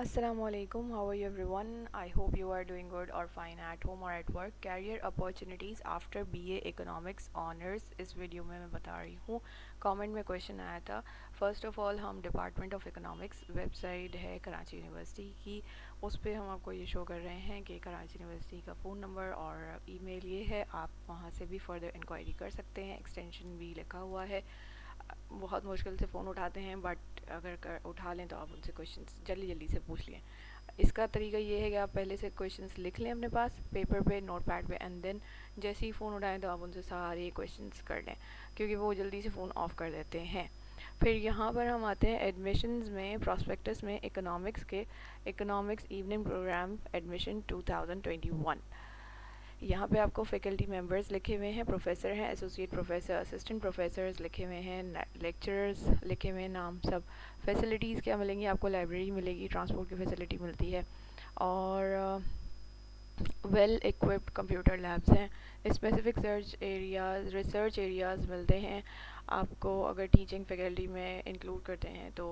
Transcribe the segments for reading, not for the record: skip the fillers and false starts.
Assalamualaikum. How are you everyone? I hope you are doing good or fine at home or at work. Career opportunities after BA Economics Honors इस video में मैं बता रही हूँ. Comment में question आया था. फर्स्ट ऑफ ऑल हम डिपार्टमेंट ऑफ इकोनॉमिक्स वेबसाइट है कराची यूनिवर्सिटी की, उस पर हम आपको ये शो कर रहे हैं कि कराची यूनिवर्सिटी का फ़ोन नंबर और ईमेल ये है. आप वहाँ से भी फर्दर इंक्वायरी कर सकते हैं. एक्सटेंशन भी लिखा हुआ है. बहुत मुश्किल से फ़ोन उठाते हैं, बट अगर उठा लें तो आप उनसे क्वेश्चंस जल्दी जल्दी से पूछ लें. इसका तरीका ये है कि आप पहले से क्वेश्चंस लिख लें अपने पास पेपर पे, नोट पैड पे, एंड देन जैसे ही फ़ोन उठाएं तो आप उनसे सारे क्वेश्चंस कर लें, क्योंकि वो जल्दी से फ़ोन ऑफ कर देते हैं. फिर यहाँ पर हम आते हैं एडमिशन्स में. प्रॉस्पेक्टस में इकोनॉमिक्स के इकोनॉमिक्स इवनिंग प्रोग्राम एडमिशन 2021. यहाँ पे आपको फैकल्टी मेंबर्स लिखे हुए हैं, प्रोफेसर हैं, एसोसिएट प्रोफेसर, असिस्टेंट प्रोफेसर्स लिखे हुए हैं, लेक्चरर्स लिखे हुए हैं, नाम सब. फैसिलिटीज़ क्या मिलेंगी आपको? लाइब्रेरी मिलेगी, ट्रांसपोर्ट की फैसिलिटी मिलती है, और वेल इक्विप्ड कंप्यूटर लैब्स हैं. स्पेसिफिक रिसर्च एरियाज़ मिलते हैं आपको अगर टीचिंग फैकल्टी में इंक्लूड करते हैं तो.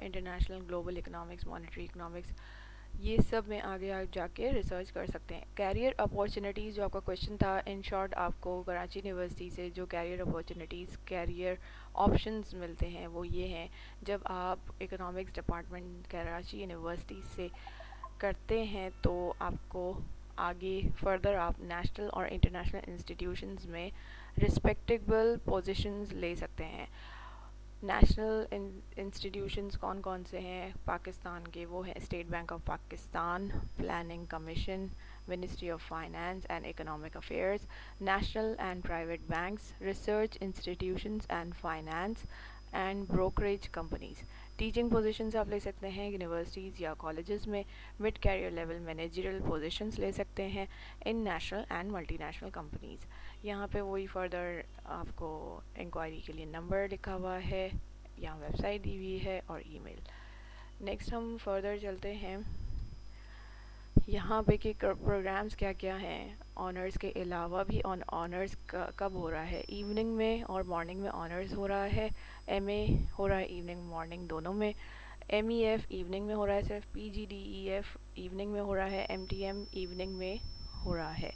International, global economics, monetary economics, ये सब में आगे आप जाके रिसर्च कर सकते हैं. कैरियर अपॉर्चुनिटीज़ जो आपका क्वेश्चन था, इन शॉर्ट आपको कराची यूनिवर्सिटी से जो कैरियर अपॉर्चुनिटीज़, कैरियर ऑप्शंस मिलते हैं वो ये हैं. जब आप इकोनॉमिक्स डिपार्टमेंट कराची यूनिवर्सिटी से करते हैं तो आपको आगे फर्दर आप नेशनल और इंटरनेशनल इंस्टीट्यूशंस में रिस्पेक्टेबल पोजीशंस ले सकते हैं. नेशनल इंस्टीट्यूशंस कौन कौन से हैं पाकिस्तान के? वो हैं state bank of Pakistan, planning commission, ministry of finance and economic affairs, national and private banks, research institutions and finance, and brokerage companies. Teaching positions आप ले सकते हैं यूनिवर्सिटीज़ या कॉलेजेस में. Mid career level managerial positions ले सकते हैं in national and multinational companies. यहाँ पे वही फर्दर आपको इंक्वायरी के लिए नंबर लिखा हुआ है, यहाँ वेबसाइट दी हुई है और ईमेल. नेक्स्ट हम फर्दर चलते हैं. यहाँ पे कि प्रोग्राम्स क्या क्या हैं. ऑनर्स के अलावा भी ऑनर्स कब हो रहा है? इवनिंग में और मॉर्निंग में ऑनर्स हो रहा है. एमए हो रहा है इवनिंग मॉर्निंग दोनों में. एमईएफ इवनिंग में हो रहा है सिर्फ. पीजीडीईएफ इवनिंग में हो रहा है. एमटीएम इवनिंग में हो रहा है.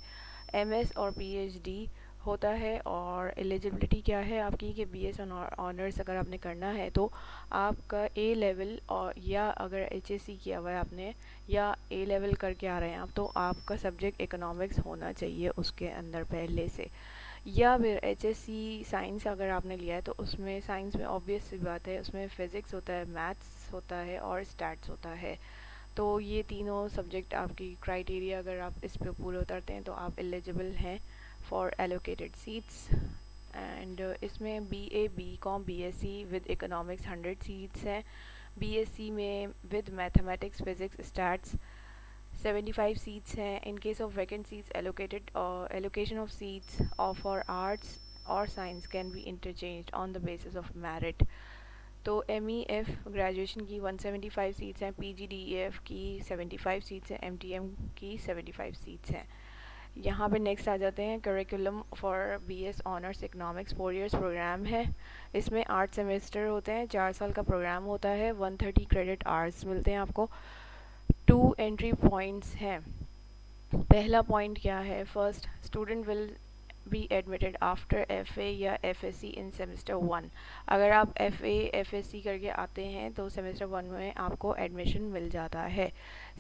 एमएस और पीएचडी होता है. और एलिजिबिलिटी क्या है आपकी कि बीएस ऑनर्स अगर आपने करना है तो आपका ए लेवल, और या अगर एचएससी किया हुआ है आपने या ए लेवल करके आ रहे हैं आप, तो आपका सब्जेक्ट इकोनॉमिक्स होना चाहिए उसके अंदर पहले से. या फिर एचएससी साइंस अगर आपने लिया है तो उसमें साइंस में ऑब्वियस सी बात है, उसमें फिज़िक्स होता है, मैथ्स होता है और स्टैट्स होता है. तो ये तीनों सब्जेक्ट आपकी क्राइटेरिया अगर आप इस पे पूरे उतरते हैं तो आप एलिजिबल हैं फॉर एलोकेटेड सीट्स. एंड इसमें BA, BCom, BSc with economics 100 seats हैं. बीएससी में with mathematics, physics, stats 75 seats हैं. In case of vacant seats allocated allocation of seats of for arts और science can be interchanged on the basis of merit. तो MEF graduation की 175 seats हैं, पीजीडीईएफ की 75 seats हैं, MTM की 75 seats हैं. यहाँ पे नेक्स्ट आ जाते हैं. Curriculum for BS honours economics 4 years programme है. इसमें 8 सेमेस्टर होते हैं, 4 साल का प्रोग्राम होता है. 130 क्रेडिट आवर्स मिलते हैं आपको. 2 एंट्री पॉइंट्स हैं. पहला पॉइंट क्या है? First, student will be admitted after FA या एफएससी इन सेमेस्टर 1. अगर आप एफए एफएससी करके आते हैं तो सेमेस्टर 1 में आपको एडमिशन मिल जाता है.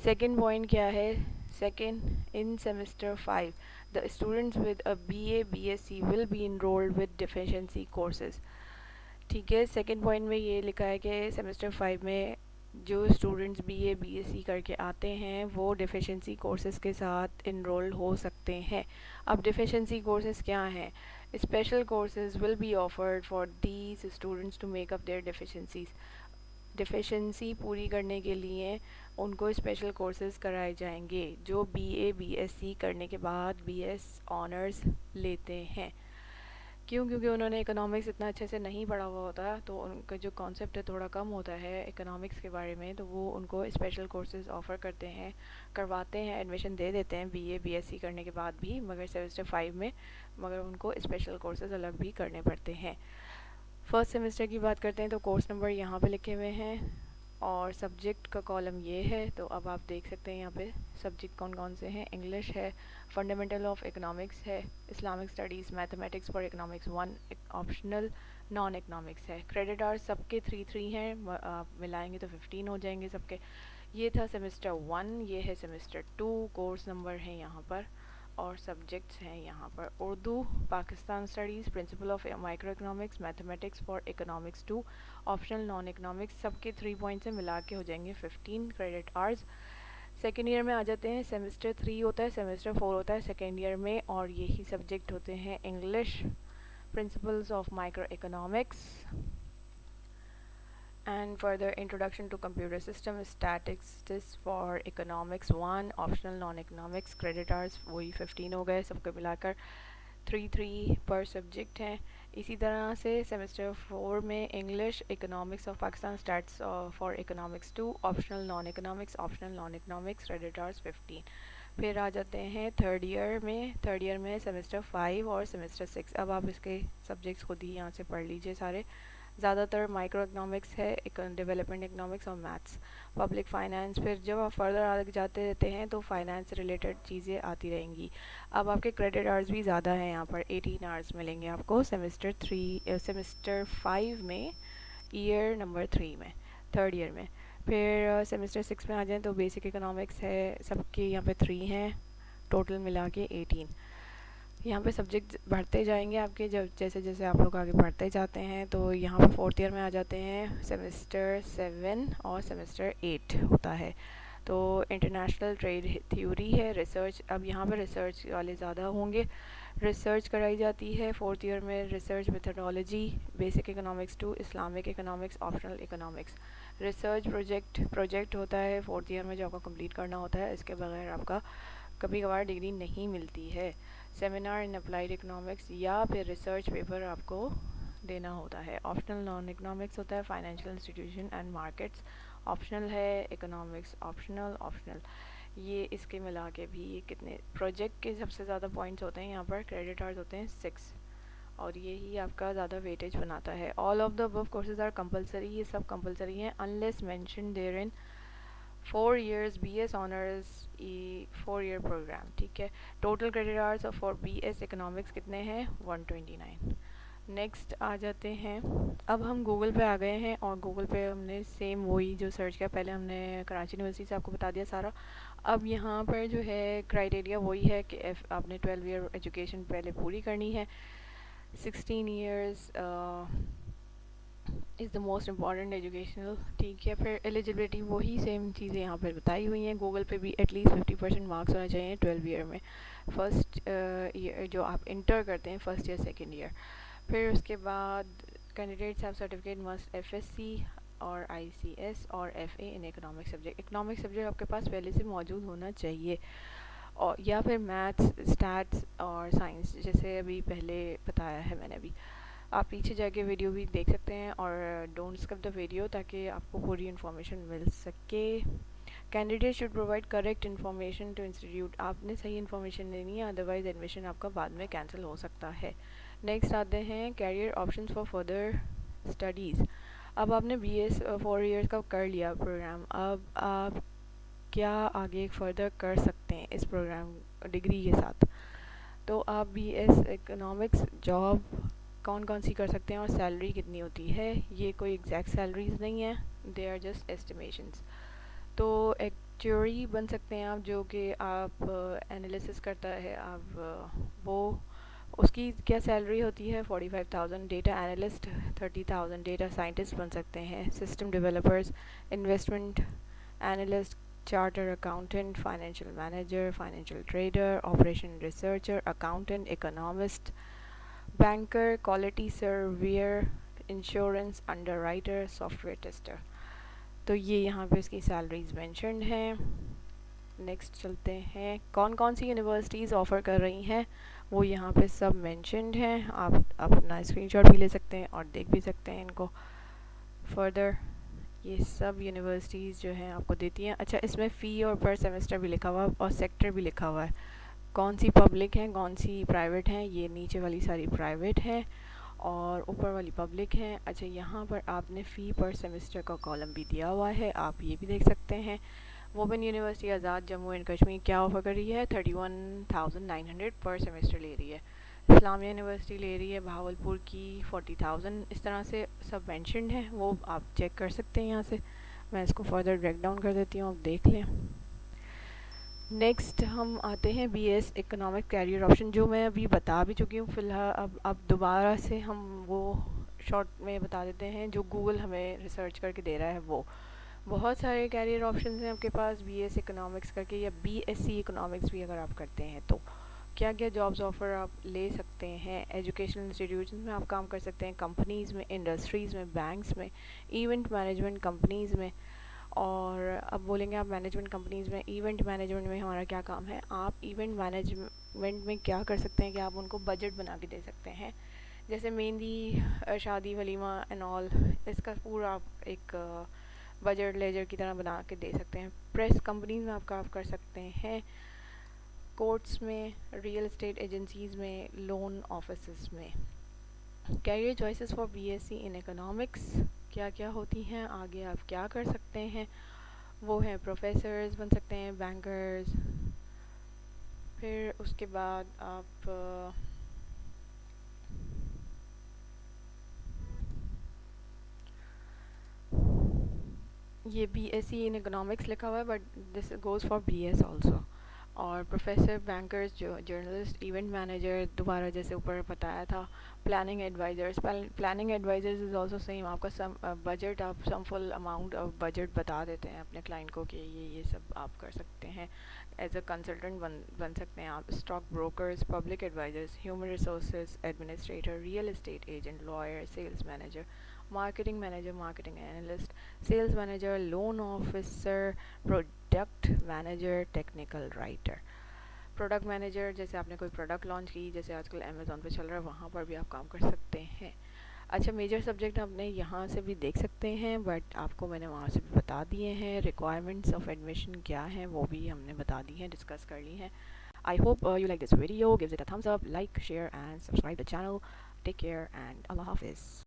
सेकंड पॉइंट क्या है? Second, in semester 5 the students with a BA BSc will be enrolled with deficiency courses. ठीक है, सेकंड पॉइंट में ये लिखा है कि सेमेस्टर 5 में जो स्टूडेंट्स बीए बीएससी करके आते हैं वो डिफिशिएंसी कोर्सेज के साथ इनरोल हो सकते हैं. अब डिफिशिएंसी कोर्सेज क्या हैं? Special courses will be offered for these students to make up their deficiencies. Deficiency पूरी करने के लिए उनको स्पेशल कोर्सेज कराए जाएंगे जो बीए बीएससी करने के बाद बीएस ऑनर्स लेते हैं. क्यों? क्योंकि उन्होंने इकोनॉमिक्स इतना अच्छे से नहीं पढ़ा हुआ होता, तो उनका जो कॉन्सेप्ट है थोड़ा कम होता है इकोनॉमिक्स के बारे में, तो वो उनको स्पेशल कोर्सेज ऑफ़र करते हैं, करवाते हैं, एडमिशन दे देते हैं बीए बीएससी करने के बाद भी, मगर सेमेस्टर 5 में मगर उनको स्पेशल कोर्सेज अलग भी करने पड़ते हैं. फर्स्ट सेमेस्टर की बात करते हैं तो कोर्स नंबर यहाँ पे लिखे हुए हैं. और सब्जेक्ट का कॉलम ये है। तो अब आप देख सकते हैं यहाँ पे सब्जेक्ट कौन कौन से हैं। इंग्लिश है, फंडामेंटल ऑफ इकोनॉमिक्स है, Islamic studies, mathematics for economics 1 optional, non economics है। क्रेडिट आवर्स सबके 3 हैं, आप मिलाएंगे तो 15 हो जाएंगे सबके। ये था सेमेस्टर 1, ये है सेमेस्टर 2। कोर्स नंबर है यहाँ पर और सब्जेक्ट्स हैं यहाँ पर Urdu, Pakistan studies, principle of micro economics, mathematics for economics 2 optional, non economics सबके 3 पॉइंट से मिला के हो जाएंगे 15 क्रेडिट आवर्स। सेकेंड ईयर में आ जाते हैं। सेमेस्टर 3 होता है, सेमेस्टर 4 होता है सेकेंड ईयर में, और यही सब्जेक्ट होते हैं English, principles of micro economics and further introduction to computer system, statistics for economics 1 optional, non economics credit hours वही 15 हो गए सबके मिलाकर 3 पर सब्जेक्ट हैं। इसी तरह से सेमेस्टर 4 में English, economics of Pakistan, stats for economics 2 optional, non economics optional, non economics credit hours 15। फिर आ जाते हैं थर्ड ईयर में सेमेस्टर 5 और सेमेस्टर 6। अब आप इसके सब्जेक्ट्स खुद ही यहाँ से पढ़ लीजिए सारे। ज़्यादातर माइक्रो इकोनॉमिक्स है, डेवलपमेंट इकोनॉमिक्स और मैथ्स, पब्लिक फाइनेंस। फिर जब आप फर्दर आगे जाते रहते हैं तो फाइनेंस रिलेटेड चीज़ें आती रहेंगी। अब आपके क्रेडिट आवर्स भी ज़्यादा हैं, यहाँ पर 18 आवर्स मिलेंगे आपको सेमेस्टर 5 में, ईयर नंबर 3 में, थर्ड ईयर में। फिर सेमेस्टर 6 में आ जाएँ तो बेसिक इकोनॉमिक्स है, सबके यहाँ पे 3 हैं, टोटल मिला के 18। यहाँ पे सब्जेक्ट बढ़ते जाएंगे आपके, जब जैसे जैसे आप लोग आगे बढ़ते जाते हैं। तो यहाँ पे फोर्थ ईयर में आ जाते हैं, सेमेस्टर 7 और सेमेस्टर 8 होता है। तो इंटरनेशनल ट्रेड थ्योरी है, रिसर्च। अब यहाँ पे रिसर्च वाले ज़्यादा होंगे, रिसर्च कराई जाती है फोर्थ ईयर में। Research methodology, basic economics 2, Islamic economics, optional economics. Research project होता है फोर्थ ईयर में जो आपको कंप्लीट करना होता है, इसके बगैर आपका कभी कभार डिग्री नहीं मिलती है। सेमिनार इन अप्लाइड इकोनॉमिक्स या फिर रिसर्च पेपर आपको देना होता है। ऑप्शनल नॉन इकोनॉमिक्स होता है, financial institution and markets optional है, इकोनॉमिक्स ऑप्शनल। ये इसके मिला के भी कितने प्रोजेक्ट के सबसे ज़्यादा पॉइंट्स होते हैं यहाँ पर, क्रेडिट आवर्स होते हैं 6, और ये ही आपका ज़्यादा वेटेज बनाता है। All of the above courses are compulsory, ये सब कंपलसरी हैं unless mention there in 4 years BS honours 4 year programme, ठीक है। Total credit hours for BS economics कितने हैं, 129। नेक्स्ट आ जाते हैं, अब हम गूगल पे आ गए हैं और गूगल पे हमने सेम वही जो सर्च किया, पहले हमने कराची यूनिवर्सिटी से आपको बता दिया सारा। अब यहाँ पर जो है क्राइटेरिया वही है कि आपने 12 ईयर एजुकेशन पहले पूरी करनी है, 16 years is the most important educational, ठीक है। फिर एलिजिबिलिटी वही सेम चीज़ें यहाँ पर बताई हुई हैं। गूगल पे भी एटलीस्ट 50% मार्क्स होना चाहिए 12 ईयर में, फर्स्ट ईयर जो आप इंटर करते हैं, फर्स्ट ईयर सेकेंड ईयर। फिर उसके बाद candidates have certificate must FSC और ICS और FA in economic subject. Economic subject आपके पास पहले से मौजूद होना चाहिए, और या फिर मैथ्स, स्टैट्स और साइंस, जैसे अभी पहले बताया है मैंने अभी। आप पीछे जाके वीडियो भी देख सकते हैं और डोंट स्किप द वीडियो ताकि आपको पूरी इन्फॉर्मेशन मिल सके। Candidate should provide correct information to institute, आपने सही इन्फॉर्मेशन देनी है, अदरवाइज एडमिशन आपका बाद में कैंसिल हो सकता है। नेक्स्ट आते हैं career options for further studies. अब आपने BS 4 ईयर्स का कर लिया प्रोग्राम, अब आप क्या आगे फर्दर कर सकते हैं इस प्रोग्राम डिग्री के साथ। तो आप BS इकोनॉमिक्स जॉब कौन कौन सी कर सकते हैं और सैलरी कितनी होती है, ये कोई एग्जैक्ट सैलरीज नहीं है, दे आर जस्ट एस्टिमेशंस। तो एक्चुअरी बन सकते हैं आप, जो कि आप एनालिसिस करता है, आप वो उसकी क्या सैलरी होती है 45,000, डेटा एनालिस्ट 30,000, डेटा साइंटिस्ट बन सकते हैं, system developers, investment analyst, charter accountant, financial manager, financial trader, operation researcher, accountant, economist, banker, quality surveyor, insurance underwriter, software tester. तो ये यहाँ पे इसकी सैलरीज मेंशन्ड हैं। नेक्स्ट चलते हैं, कौन कौन सी यूनिवर्सिटीज़ ऑफ़र कर रही हैं वो यहाँ पे सब मेंशन्ड हैं, आप अपना स्क्रीनशॉट भी ले सकते हैं और देख भी सकते हैं इनको फर्दर। ये सब यूनिवर्सिटीज़ जो हैं आपको देती हैं। अच्छा, इसमें फ़ी और पर सेमेस्टर भी लिखा हुआ है और सेक्टर भी लिखा हुआ है, कौन सी पब्लिक हैं कौन सी प्राइवेट हैं। ये नीचे वाली सारी प्राइवेट हैं और ऊपर वाली पब्लिक है। अच्छा, यहाँ पर आपने फ़ी पर सेमेस्टर का कॉलम भी दिया हुआ है, आप ये भी देख सकते हैं। Open university Azad Jammu and Kashmir क्या ऑफ़र कर रही है, 31,900 पर सेमेस्टर ले रही है। इस्लामिया यूनिवर्सिटी ले रही है भावलपुर की 40,000। इस तरह से सब मैंशनड है, वो आप चेक कर सकते हैं यहाँ से। मैं इसको फर्दर ब्रेक डाउन कर देती हूँ, आप देख लें। नेक्स्ट हम आते हैं बीएस इकोनॉमिक कैरियर ऑप्शन, जो मैं अभी बता भी चुकी हूँ फ़िलहाल। अब दोबारा से हम वो शॉर्ट में बता देते हैं जो गूगल हमें रिसर्च करके दे रहा है। वो बहुत सारे कैरियर ऑप्शंस हैं आपके पास बीएस इकोनॉमिक्स करके, या बीएससी इकोनॉमिक्स भी अगर आप करते हैं तो क्या क्या जॉब्स ऑफ़र आप ले सकते हैं। एजुकेशनल इंस्टीट्यूशन में आप काम कर सकते हैं, कंपनीज़ में, इंडस्ट्रीज़ में, बैंक्स में, इवेंट मैनेजमेंट कंपनीज़ में। और अब बोलेंगे आप मैनेजमेंट कंपनीज़ में, इवेंट मैनेजमेंट में हमारा क्या काम है। आप इवेंट मैनेजमेंट में क्या कर सकते हैं कि आप उनको बजट बना के दे सकते हैं, जैसे मेहंदी, शादी, वलीमा एंड ऑल, इसका पूरा आप एक बजट लेजर की तरह बना के दे सकते हैं। प्रेस कंपनीज में आप काम कर सकते हैं, कोर्ट्स में, रियल एस्टेट एजेंसीज़ में, लोन ऑफिस में। Career choices for BSc in economics क्या क्या होती हैं, आगे आप क्या कर सकते हैं। वो हैं प्रोफेसर्स बन सकते हैं, बैंकर्स, फिर उसके बाद आप ये बीएससी इन इकोनॉमिक्स लिखा हुआ है, but this goes for BS also. और प्रोफेसर, बैंकर्स, जो जर्नलिस्ट, इवेंट मैनेजर, दोबारा जैसे ऊपर बताया था, planning advisors. Planning advisors is also same, आपका सम बजट, आप some full amount of budget बता देते हैं अपने क्लाइंट को कि ये सब आप कर सकते हैं। एज अ कंसल्टेंट बन सकते हैं आप। Stock brokers, public advisors, human resource administrator, real estate agent, lawyer, sales manager, marketing manager, marketing analyst, sales manager, loan officer, product manager, technical writer. Product manager, जैसे आपने कोई प्रोडक्ट लॉन्च की, जैसे आजकल अमेज़ॉन पे चल रहा है, वहाँ पर भी आप काम कर सकते हैं। अच्छा, मेजर सब्जेक्ट आपने यहाँ से भी देख सकते हैं, बट आपको मैंने वहाँ से भी बता दिए हैं। रिक्वायरमेंट्स ऑफ एडमिशन क्या हैं वो भी हमने बता दी हैं, डिस्कस कर ली हैं। I hope you like this video. Give it a thumbs up, like, share and subscribe the channel. Take care and Allah Hafiz.